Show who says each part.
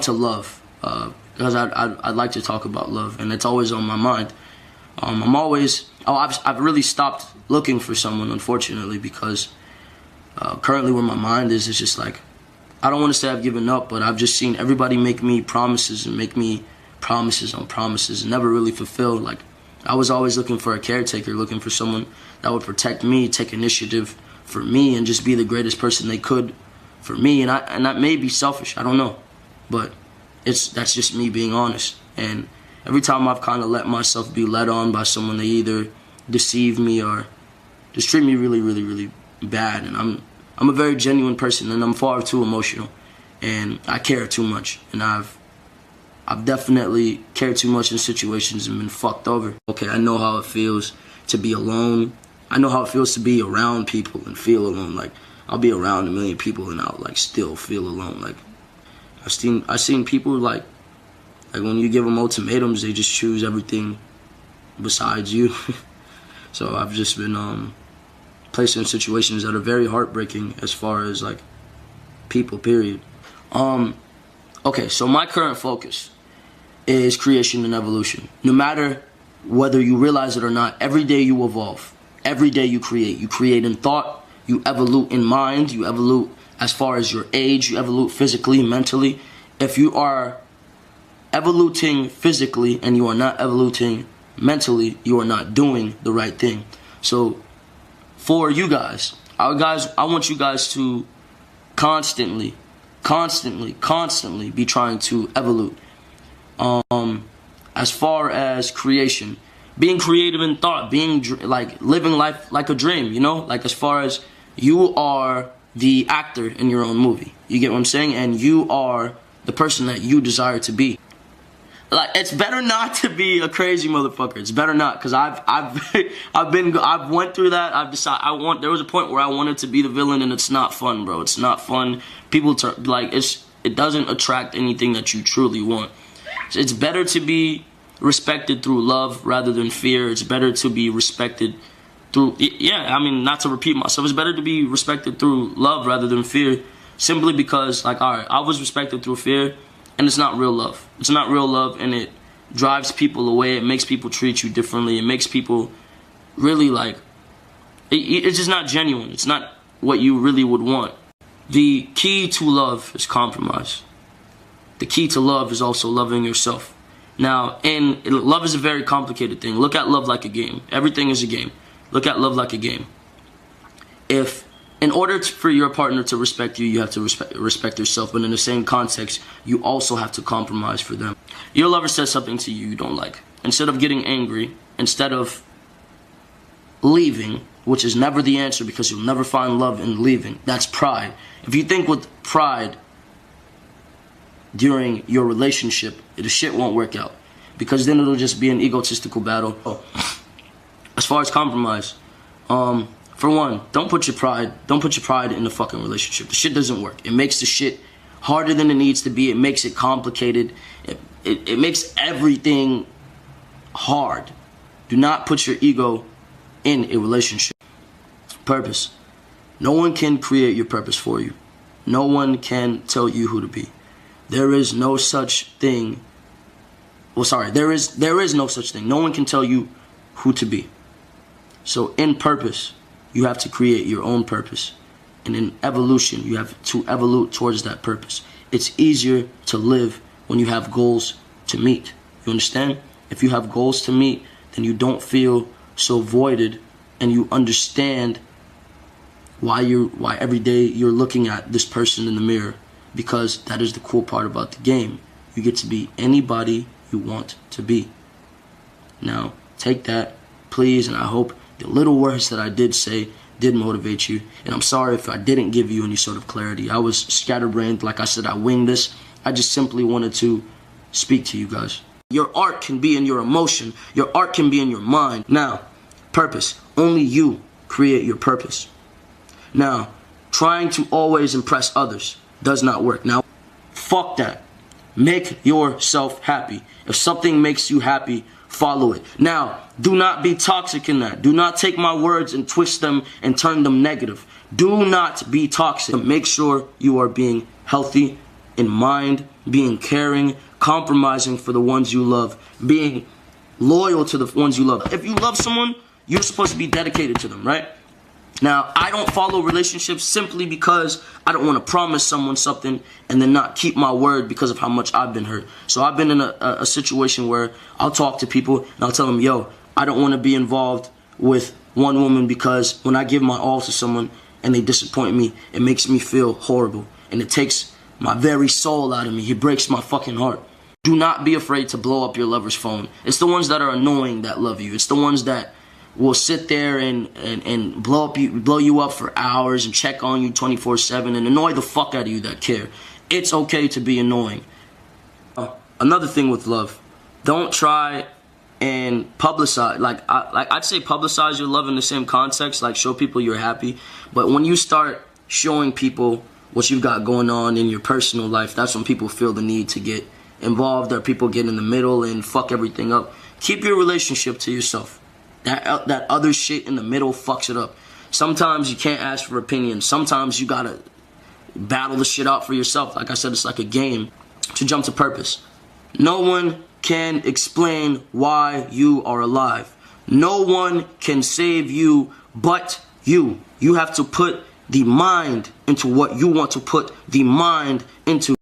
Speaker 1: to love, because I'd like to talk about love, and it's always on my mind. I've really stopped looking for someone, unfortunately, because currently where my mind is, it's just like, I don't want to say I've given up, but I've just seen everybody make me promises and make me promises on promises and never really fulfill. Like, I was always looking for a caretaker, looking for someone that would protect me, take initiative for me, and just be the greatest person they could for me. And that may be selfish, I don't know, but that's just me being honest. And every time I've kind of let myself be led on by someone, they either deceive me or just treat me really, really, really bad. And I'm a very genuine person, and I'm far too emotional, and I care too much, and I've definitely cared too much in situations and been fucked over. Okay, I know how it feels to be alone. I know how it feels to be around people and feel alone. Like, I'll be around a million people and I'll like still feel alone. Like, I've seen people like when you give them ultimatums, they just choose everything besides you. So I've just been placed in situations that are very heartbreaking as far as like people, period. Okay, so my current focus is creation and evolution. No matter whether you realize it or not, every day you evolve. Every day you create. You create in thought, you evolve in mind, you evolve as far as your age, you evolve physically, mentally. If you are evoluting physically and you are not evoluting mentally, you are not doing the right thing. So for you guys, I want you guys to constantly be trying to evolve. As far as creation, being creative in thought, being like living life like a dream, you know, like as far as you are the actor in your own movie, you get what I'm saying, and you are the person that you desire to be. Like, it's better not to be a crazy motherfucker. It's better not, because I've went through that. There was a point where I wanted to be the villain, and it's not fun, bro. It's not fun. People it doesn't attract anything that you truly want. So it's better to be respected through love rather than fear. It's better to be respected through, yeah, I mean, not to repeat myself, it's better to be respected through love rather than fear, simply because, like, alright, I was respected through fear, and it's not real love. It's not real love, and it drives people away. It makes people treat you differently. It makes people really, like, it's just not genuine. It's not what you really would want. The key to love is compromise. The key to love is also loving yourself. Now, love is a very complicated thing. Look at love like a game. Everything is a game. Look at love like a game. In order for your partner to respect you, you have to respect yourself. But in the same context, you also have to compromise for them. Your lover says something to you you don't like. Instead of getting angry, instead of leaving, which is never the answer because you'll never find love in leaving. That's pride. If you think with pride during your relationship, the shit won't work out, because then it'll just be an egotistical battle. As far as compromise, for one, don't put your pride in the fucking relationship. The shit doesn't work. It makes the shit harder than it needs to be. It makes it complicated. It makes everything hard. Do not put your ego in a relationship. Purpose. No one can create your purpose for you. No one can tell you who to be. There is no such thing. Well, sorry, there is no such thing. No one can tell you who to be. So in purpose, you have to create your own purpose. And in evolution, you have to evolve towards that purpose. It's easier to live when you have goals to meet. You understand? If you have goals to meet, then you don't feel so voided, and you understand why every day you're looking at this person in the mirror, because that is the cool part about the game. You get to be anybody you want to be. Now, take that, please, and I hope the little words that I did say did motivate you. And I'm sorry if I didn't give you any sort of clarity. I was scatterbrained. Like I said, I winged this. I just simply wanted to speak to you guys. Your art can be in your emotion. Your art can be in your mind. Now, purpose. Only you create your purpose. Now, trying to always impress others does not work. Now, fuck that. Make yourself happy. If something makes you happy, follow it. Now, do not be toxic in that. Do not take my words and twist them and turn them negative. Do not be toxic. Make sure you are being healthy in mind being caring, compromising for the ones you love, being loyal to the ones you love. If you love someone, you're supposed to be dedicated to them, right? Now, I don't follow relationships simply because I don't want to promise someone something and then not keep my word because of how much I've been hurt. So I've been in a situation where I'll talk to people and I'll tell them, yo, I don't want to be involved with one woman because when I give my all to someone and they disappoint me, it makes me feel horrible. And it takes my very soul out of me. It breaks my fucking heart. Do not be afraid to blow up your lover's phone. It's the ones that are annoying that love you. It's the ones that will sit there and blow you up for hours and check on you 24/7 and annoy the fuck out of you that care. It's okay to be annoying. Another thing with love, don't try and publicize, I'd say publicize your love in the same context, like show people you're happy. But when you start showing people what you've got going on in your personal life, that's when people feel the need to get involved, or people get in the middle and fuck everything up. Keep your relationship to yourself. That other shit in the middle fucks it up. Sometimes you can't ask for opinions. Sometimes you gotta battle the shit out for yourself. Like I said, it's like a game. To jump to purpose. No one can explain why you are alive. No one can save you but you. You have to put the mind into what you want to put the mind into.